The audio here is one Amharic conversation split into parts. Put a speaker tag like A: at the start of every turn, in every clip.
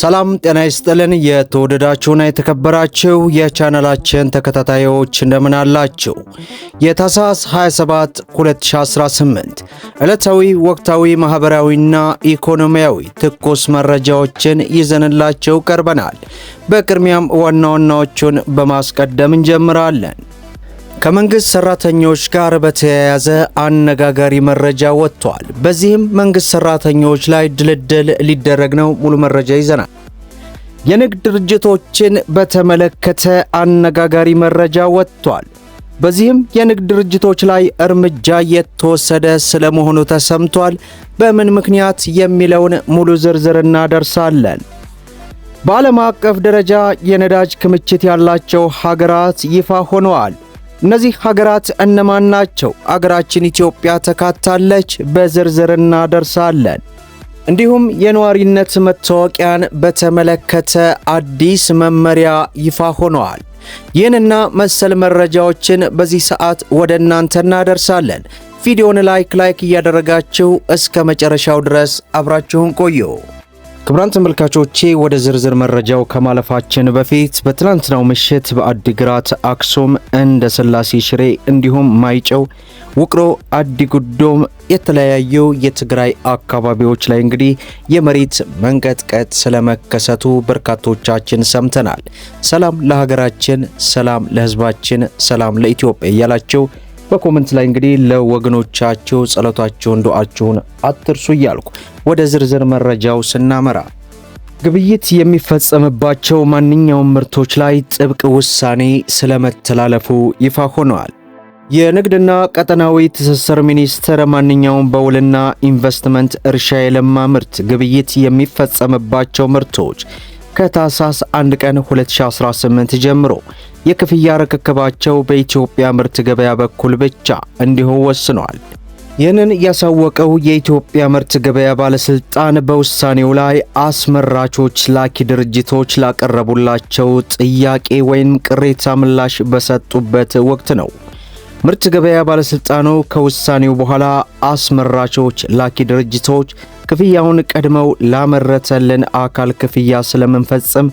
A: ሰላም ጤና ይስጥልን። የተወደዳችሁና የተከበራችሁ የቻናላችን ተከታታዮች እንደምን አላችሁ? የታህሳስ 27 2018 ዕለታዊ ወቅታዊ ማህበራዊና ኢኮኖሚያዊ ትኩስ መረጃዎችን ይዘንላችሁ ቀርበናል። በቅድሚያም ዋና ዋናዎቹን በማስቀደም እንጀምራለን። ከመንግስት ሰራተኞች ጋር በተያያዘ አነጋጋሪ መረጃ ወጥቷል። በዚህም መንግስት ሰራተኞች ላይ ድልድል ሊደረግ ነው። ሙሉ መረጃ ይዘናል። የንግድ ድርጅቶችን በተመለከተ አነጋጋሪ መረጃ ወጥቷል። በዚህም የንግድ ድርጅቶች ላይ እርምጃ የተወሰደ ስለመሆኑ ተሰምቷል። በምን ምክንያት የሚለውን ሙሉ ዝርዝር እናደርሳለን። በዓለም አቀፍ ደረጃ የነዳጅ ክምችት ያላቸው ሀገራት ይፋ ሆነዋል። እነዚህ ሀገራት እነማን ናቸው? አገራችን ኢትዮጵያ ተካታለች። በዝርዝር እናደርሳለን። እንዲሁም የነዋሪነት መታወቂያን በተመለከተ አዲስ መመሪያ ይፋ ሆነዋል። ይህንና መሰል መረጃዎችን በዚህ ሰዓት ወደ እናንተ እናደርሳለን። ቪዲዮውን ላይክ እያደረጋችሁ እስከ መጨረሻው ድረስ አብራችሁን ቆዩ። ክቡራን ተመልካቾቼ ወደ ዝርዝር መረጃው ከማለፋችን በፊት በትናንትናው ምሽት በአዲግራት፣ አክሱም፣ እንደ ስላሴ ሽሬ እንዲሁም ማይጨው፣ ውቅሮ፣ አዲጉዶም የተለያዩ የትግራይ አካባቢዎች ላይ እንግዲህ የመሬት መንቀጥቀጥ ስለመከሰቱ በርካቶቻችን ሰምተናል። ሰላም ለሀገራችን፣ ሰላም ለሕዝባችን፣ ሰላም ለኢትዮጵያ እያላችሁ በኮሜንት ላይ እንግዲህ ለወገኖቻችሁ ጸሎታችሁን ዱዓችሁን አትርሱ እያልኩ ወደ ዝርዝር መረጃው ስናመራ ግብይት የሚፈጸምባቸው ማንኛውም ምርቶች ላይ ጥብቅ ውሳኔ ስለመተላለፉ ይፋ ሆነዋል። የንግድና ቀጠናዊ ትስስር ሚኒስቴር ማንኛውም በውልና ኢንቨስትመንት እርሻ የለማ ምርት ግብይት የሚፈጸምባቸው ምርቶች ከታህሳስ 1 ቀን 2018 ጀምሮ የክፍያ ርክክባቸው በኢትዮጵያ ምርት ገበያ በኩል ብቻ እንዲሆን ወስኗል። ይህንን ያሳወቀው የኢትዮጵያ ምርት ገበያ ባለስልጣን በውሳኔው ላይ አስመራቾች ላኪ ድርጅቶች ላቀረቡላቸው ጥያቄ ወይም ቅሬታ ምላሽ በሰጡበት ወቅት ነው። ምርት ገበያ ባለስልጣኑ ከውሳኔው በኋላ አስመራቾች ላኪ ድርጅቶች ክፍያውን ቀድመው ላመረተልን አካል ክፍያ ስለምንፈጽም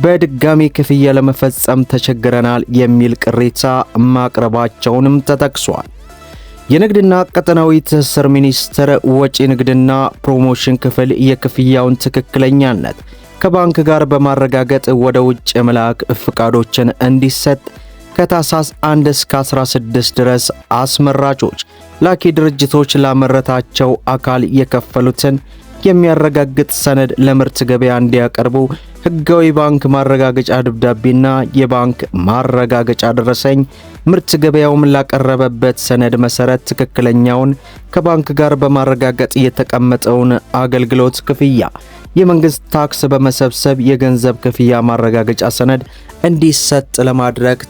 A: በድጋሚ ክፍያ ለመፈጸም ተቸግረናል የሚል ቅሬታ ማቅረባቸውንም ተጠቅሷል። የንግድና ቀጠናዊ ትስስር ሚኒስቴር ወጪ ንግድና ፕሮሞሽን ክፍል የክፍያውን ትክክለኛነት ከባንክ ጋር በማረጋገጥ ወደ ውጭ የመላክ ፍቃዶችን እንዲሰጥ ከታህሳስ 1 እስከ 16 ድረስ አስመራቾች ላኪ ድርጅቶች ላመረታቸው አካል የከፈሉትን የሚያረጋግጥ ሰነድ ለምርት ገበያ እንዲያቀርቡ ሕጋዊ ባንክ ማረጋገጫ ደብዳቤና የባንክ ማረጋገጫ ደረሰኝ ምርት ገበያውም ላቀረበበት ሰነድ መሰረት ትክክለኛውን ከባንክ ጋር በማረጋገጥ የተቀመጠውን አገልግሎት ክፍያ የመንግስት ታክስ በመሰብሰብ የገንዘብ ክፍያ ማረጋገጫ ሰነድ እንዲሰጥ ለማድረግ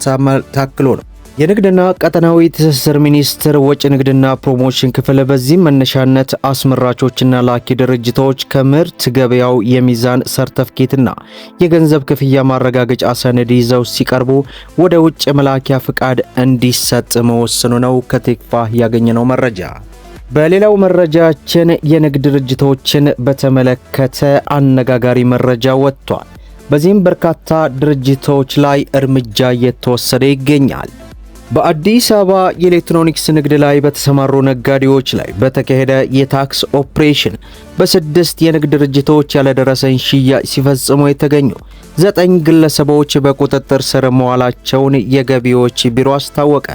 A: ታክሎ ነው። የንግድና ቀጠናዊ ትስስር ሚኒስቴር ወጪ ንግድና ፕሮሞሽን ክፍል በዚህ መነሻነት አስመራቾችና ላኪ ድርጅቶች ከምርት ገበያው የሚዛን ሰርተፍኬትና የገንዘብ ክፍያ ማረጋገጫ ሰነድ ይዘው ሲቀርቡ ወደ ውጭ መላኪያ ፍቃድ እንዲሰጥ መወሰኑ ነው ከቴክፋህ ያገኘነው መረጃ። በሌላው መረጃችን የንግድ ድርጅቶችን በተመለከተ አነጋጋሪ መረጃ ወጥቷል። በዚህም በርካታ ድርጅቶች ላይ እርምጃ እየተወሰደ ይገኛል። በአዲስ አበባ የኤሌክትሮኒክስ ንግድ ላይ በተሰማሩ ነጋዴዎች ላይ በተካሄደ የታክስ ኦፕሬሽን በ6 የንግድ ድርጅቶች ያለደረሰኝ ሽያጭ ሲፈጽሙ የተገኙ 9 ግለሰቦች በቁጥጥር ስር መዋላቸውን የገቢዎች ቢሮ አስታወቀ።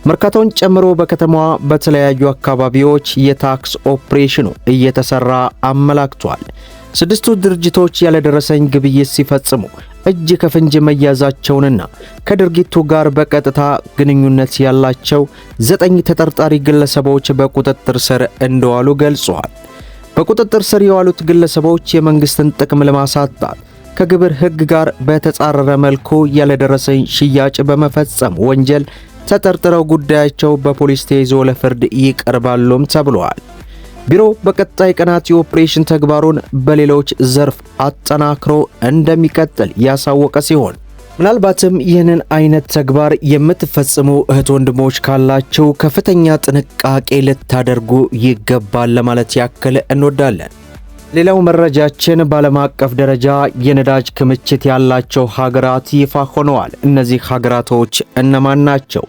A: መርካቶን ጨምሮ በከተማዋ በተለያዩ አካባቢዎች የታክስ ኦፕሬሽኑ እየተሰራ አመላክቷል። 6ቱ ድርጅቶች ያለደረሰኝ ግብይት ሲፈጽሙ እጅ ከፍንጅ መያዛቸውንና ከድርጊቱ ጋር በቀጥታ ግንኙነት ያላቸው 9 ተጠርጣሪ ግለሰቦች በቁጥጥር ስር እንደዋሉ ገልጸዋል። በቁጥጥር ስር የዋሉት ግለሰቦች የመንግስትን ጥቅም ለማሳጣት ከግብር ሕግ ጋር በተጻረረ መልኩ ያለደረሰኝ ሽያጭ በመፈጸም ወንጀል ተጠርጥረው ጉዳያቸው በፖሊስ ተይዞ ለፍርድ ይቀርባሉም ተብሏል። ቢሮ በቀጣይ ቀናት የኦፕሬሽን ተግባሩን በሌሎች ዘርፍ አጠናክሮ እንደሚቀጥል ያሳወቀ ሲሆን ምናልባትም ይህንን አይነት ተግባር የምትፈጽሙ እህት ወንድሞች ካላችሁ ከፍተኛ ጥንቃቄ ልታደርጉ ይገባል ለማለት ያክል እንወዳለን። ሌላው መረጃችን በዓለም አቀፍ ደረጃ የነዳጅ ክምችት ያላቸው ሀገራት ይፋ ሆነዋል። እነዚህ ሀገራቶች እነማን ናቸው?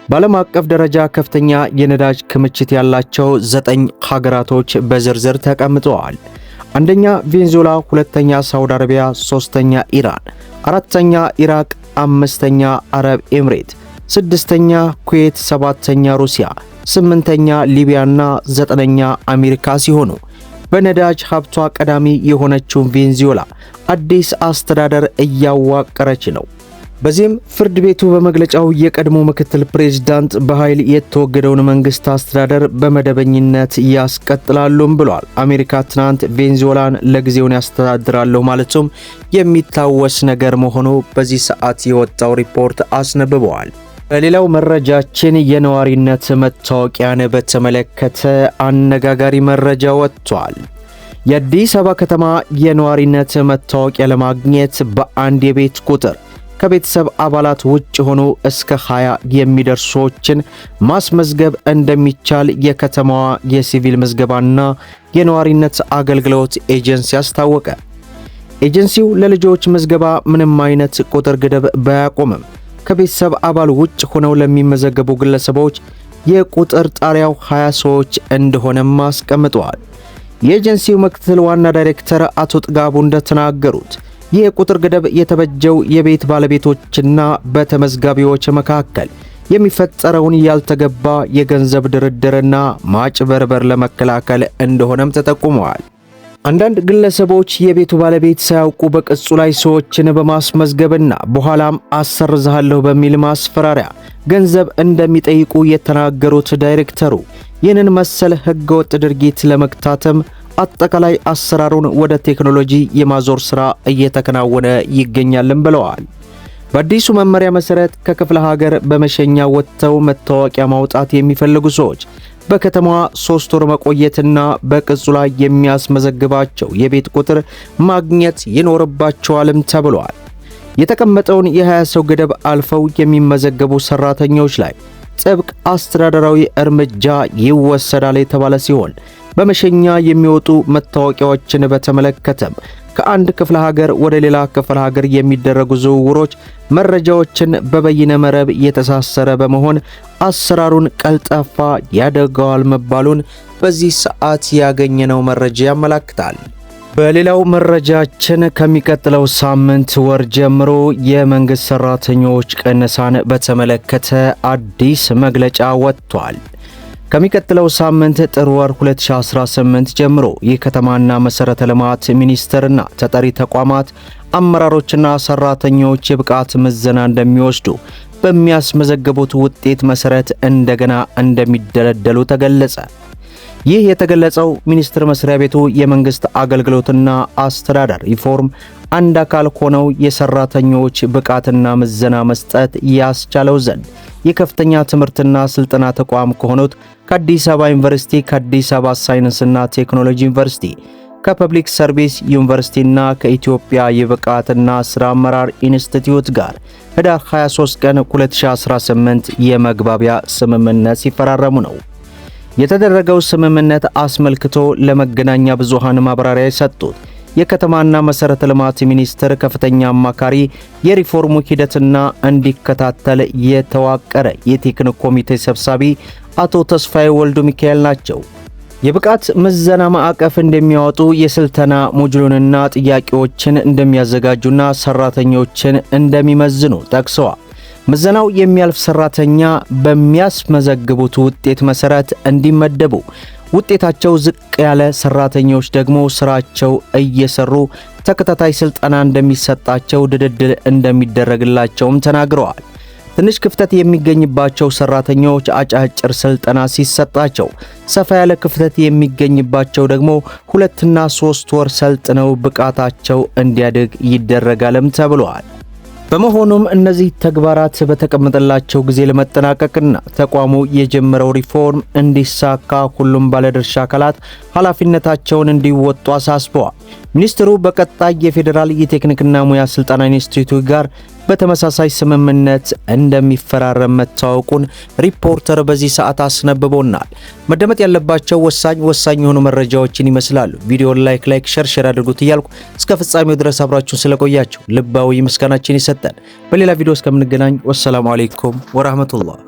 A: በዓለም አቀፍ ደረጃ ከፍተኛ የነዳጅ ክምችት ያላቸው 9 ሀገራቶች በዝርዝር ተቀምጠዋል። አንደኛ ቬንዙዌላ፣ ሁለተኛ ሳውዲ አረቢያ፣ ሶስተኛ ኢራን፣ አራተኛ ኢራቅ፣ አምስተኛ አረብ ኤምሬት፣ ስድስተኛ ኩዌት፣ ሰባተኛ ሩሲያ፣ ስምንተኛ ሊቢያና ዘጠነኛ አሜሪካ ሲሆኑ በነዳጅ ሀብቷ ቀዳሚ የሆነችው ቬንዙዌላ አዲስ አስተዳደር እያዋቀረች ነው። በዚህም ፍርድ ቤቱ በመግለጫው የቀድሞ ምክትል ፕሬዝዳንት በኃይል የተወገደውን መንግስት አስተዳደር በመደበኝነት ያስቀጥላሉም ብሏል። አሜሪካ ትናንት ቬንዙዌላን ለጊዜውን ያስተዳድራለሁ ማለቱም የሚታወስ ነገር መሆኑ በዚህ ሰዓት የወጣው ሪፖርት አስነብበዋል። በሌላው መረጃችን የነዋሪነት መታወቂያን በተመለከተ አነጋጋሪ መረጃ ወጥቷል። የአዲስ አበባ ከተማ የነዋሪነት መታወቂያ ለማግኘት በአንድ የቤት ቁጥር ከቤተሰብ አባላት ውጭ ሆኖ እስከ 20 የሚደርሱ ሰዎችን ማስመዝገብ እንደሚቻል የከተማዋ የሲቪል ምዝገባና የነዋሪነት አገልግሎት ኤጀንሲ አስታወቀ። ኤጀንሲው ለልጆች ምዝገባ ምንም አይነት ቁጥር ገደብ ባያቆምም ከቤተሰብ አባል ውጭ ሆነው ለሚመዘገቡ ግለሰቦች የቁጥር ጣሪያው 20 ሰዎች እንደሆነም አስቀምጠዋል። የኤጀንሲው ምክትል ዋና ዳይሬክተር አቶ ጥጋቡ እንደተናገሩት ይህ የቁጥር ገደብ የተበጀው የቤት ባለቤቶችና በተመዝጋቢዎች መካከል የሚፈጠረውን ያልተገባ የገንዘብ ድርድርና ማጭበርበር ለመከላከል እንደሆነም ተጠቁመዋል። አንዳንድ ግለሰቦች የቤቱ ባለቤት ሳያውቁ በቅጹ ላይ ሰዎችን በማስመዝገብና በኋላም አሰርዝሃለሁ በሚል ማስፈራሪያ ገንዘብ እንደሚጠይቁ የተናገሩት ዳይሬክተሩ ይህንን መሰል ህገወጥ ድርጊት ለመግታትም አጠቃላይ አሰራሩን ወደ ቴክኖሎጂ የማዞር ሥራ እየተከናወነ ይገኛልም ብለዋል። በአዲሱ መመሪያ መሠረት ከክፍለ ሀገር በመሸኛ ወጥተው መታወቂያ ማውጣት የሚፈልጉ ሰዎች በከተማዋ 3 ወር መቆየትና በቅጹ ላይ የሚያስመዘግባቸው የቤት ቁጥር ማግኘት ይኖርባቸዋልም ተብሏል። የተቀመጠውን የ20 ሰው ገደብ አልፈው የሚመዘገቡ ሰራተኞች ላይ ጥብቅ አስተዳደራዊ እርምጃ ይወሰዳል የተባለ ሲሆን በመሸኛ የሚወጡ መታወቂያዎችን በተመለከተም ከአንድ ክፍለ ሀገር ወደ ሌላ ክፍለ ሀገር የሚደረጉ ዝውውሮች መረጃዎችን በበይነ መረብ የተሳሰረ በመሆን አሰራሩን ቀልጣፋ ያደርገዋል መባሉን በዚህ ሰዓት ያገኘነው መረጃ ያመለክታል። በሌላው መረጃችን ከሚቀጥለው ሳምንት ወር ጀምሮ የመንግስት ሰራተኞች ቅነሳን በተመለከተ አዲስ መግለጫ ወጥቷል። ከሚቀጥለው ሳምንት ጥር ወር 2018 ጀምሮ የከተማና መሰረተ ልማት ሚኒስቴርና ተጠሪ ተቋማት አመራሮችና ሰራተኞች የብቃት ምዘና እንደሚወስዱ በሚያስመዘግቡት ውጤት መሰረት እንደገና እንደሚደለደሉ ተገለጸ። ይህ የተገለጸው ሚኒስቴር መስሪያ ቤቱ የመንግስት አገልግሎትና አስተዳደር ሪፎርም አንድ አካል ሆነው የሰራተኞች ብቃትና ምዘና መስጠት ያስቻለው ዘንድ የከፍተኛ ትምህርትና ስልጠና ተቋም ከሆኑት ከአዲስ አበባ ዩኒቨርሲቲ፣ ከአዲስ አበባ ሳይንስና ቴክኖሎጂ ዩኒቨርሲቲ፣ ከፐብሊክ ሰርቪስ ዩኒቨርሲቲና ከኢትዮጵያ የብቃትና ስራ አመራር ኢንስቲትዩት ጋር ህዳር 23 ቀን 2018 የመግባቢያ ስምምነት ሲፈራረሙ ነው። የተደረገው ስምምነት አስመልክቶ ለመገናኛ ብዙሃን ማብራሪያ የሰጡት የከተማና መሰረተ ልማት ሚኒስቴር ከፍተኛ አማካሪ የሪፎርሙ ሂደትና እንዲከታተል የተዋቀረ የቴክኒክ ኮሚቴ ሰብሳቢ አቶ ተስፋዬ ወልዱ ሚካኤል ናቸው። የብቃት ምዘና ማዕቀፍ እንደሚያወጡ፣ የስልጠና ሞጁሉንና ጥያቄዎችን እንደሚያዘጋጁና ሰራተኞችን እንደሚመዝኑ ጠቅሰዋል። ምዘናው የሚያልፍ ሰራተኛ በሚያስመዘግቡት ውጤት መሰረት እንዲመደቡ፣ ውጤታቸው ዝቅ ያለ ሰራተኞች ደግሞ ስራቸው እየሰሩ ተከታታይ ስልጠና እንደሚሰጣቸው ድልድል እንደሚደረግላቸውም ተናግረዋል። ትንሽ ክፍተት የሚገኝባቸው ሰራተኞች አጫጭር ስልጠና ሲሰጣቸው፣ ሰፋ ያለ ክፍተት የሚገኝባቸው ደግሞ 2 እና 3 ወር ሰልጥነው ብቃታቸው እንዲያድግ ይደረጋልም ተብሏል። በመሆኑም እነዚህ ተግባራት በተቀመጠላቸው ጊዜ ለመጠናቀቅና ተቋሙ የጀመረው ሪፎርም እንዲሳካ ሁሉም ባለድርሻ አካላት ኃላፊነታቸውን እንዲወጡ አሳስበዋል። ሚኒስትሩ በቀጣይ የፌዴራል የቴክኒክና ሙያ ስልጠና ኢንስቲትዩት ጋር በተመሳሳይ ስምምነት እንደሚፈራረም መታወቁን ሪፖርተር በዚህ ሰዓት አስነብቦናል። መደመጥ ያለባቸው ወሳኝ የሆኑ መረጃዎችን ይመስላሉ። ቪዲዮውን ላይክ ሼር አድርጉት እያልኩ እስከ ፍጻሜው ድረስ አብራችሁን ስለቆያችሁ ልባዊ ምስጋናችን ይሰጠን። በሌላ ቪዲዮ እስከምንገናኝ ወሰላሙ አለይኩም ወራህመቱላህ።